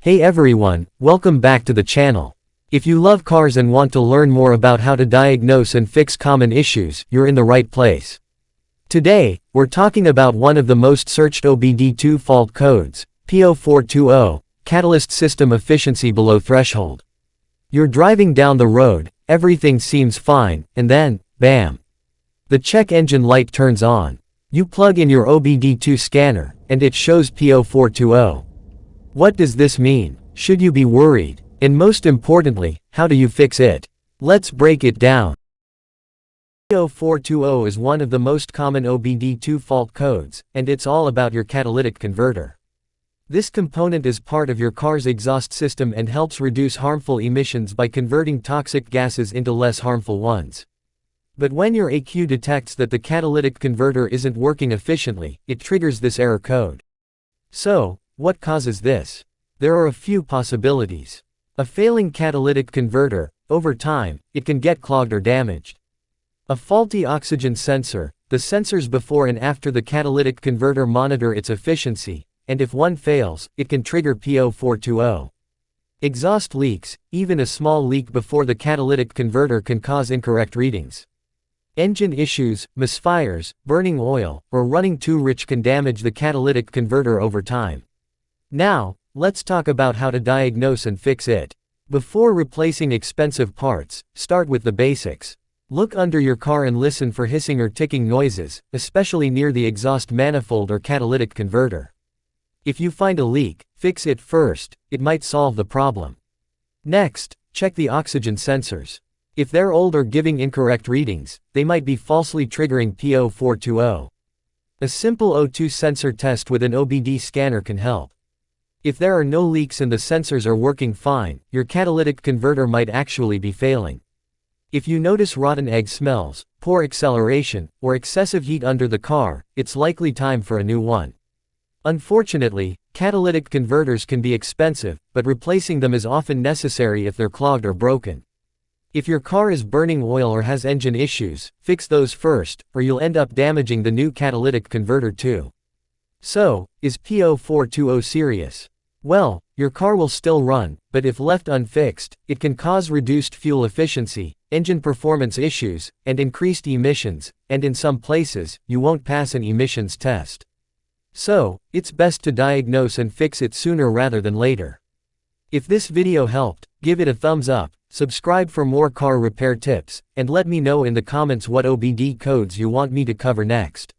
Hey everyone, welcome back to the channel. If you love cars and want to learn more about how to diagnose and fix common issues, you're in the right place. Today, we're talking about one of the most searched OBD-II fault codes, P0420, catalyst system efficiency below threshold. You're driving down the road, everything seems fine, and then, bam! The check engine light turns on. You plug in your OBD-II scanner, and it shows P0420. What does this mean? Should you be worried? And most importantly, how do you fix it? Let's break it down. P0420 is one of the most common OBD-II fault codes, and it's all about your catalytic converter. This component is part of your car's exhaust system and helps reduce harmful emissions by converting toxic gases into less harmful ones. But when your ECU detects that the catalytic converter isn't working efficiently, it triggers this error code. So, what causes this? There are a few possibilities. A failing catalytic converter, over time, it can get clogged or damaged. A faulty oxygen sensor, the sensors before and after the catalytic converter monitor its efficiency, and if one fails, it can trigger P0420. Exhaust leaks, even a small leak before the catalytic converter can cause incorrect readings. Engine issues, misfires, burning oil, or running too rich can damage the catalytic converter over time. Now, let's talk about how to diagnose and fix it. Before replacing expensive parts, start with the basics. Look under your car and listen for hissing or ticking noises, especially near the exhaust manifold or catalytic converter. If you find a leak, fix it first, it might solve the problem. Next, check the oxygen sensors. If they're old or giving incorrect readings, they might be falsely triggering P0420. A simple O2 sensor test with an OBD scanner can help. If there are no leaks and the sensors are working fine, your catalytic converter might actually be failing. If you notice rotten egg smells, poor acceleration, or excessive heat under the car, it's likely time for a new one. Unfortunately, catalytic converters can be expensive, but replacing them is often necessary if they're clogged or broken. If your car is burning oil or has engine issues, fix those first, or you'll end up damaging the new catalytic converter too. So, is P0420 serious? Well, your car will still run, but if left unfixed, it can cause reduced fuel efficiency, engine performance issues, and increased emissions, and in some places, you won't pass an emissions test. So, it's best to diagnose and fix it sooner rather than later. If this video helped, give it a thumbs up, subscribe for more car repair tips, and let me know in the comments what OBD codes you want me to cover next.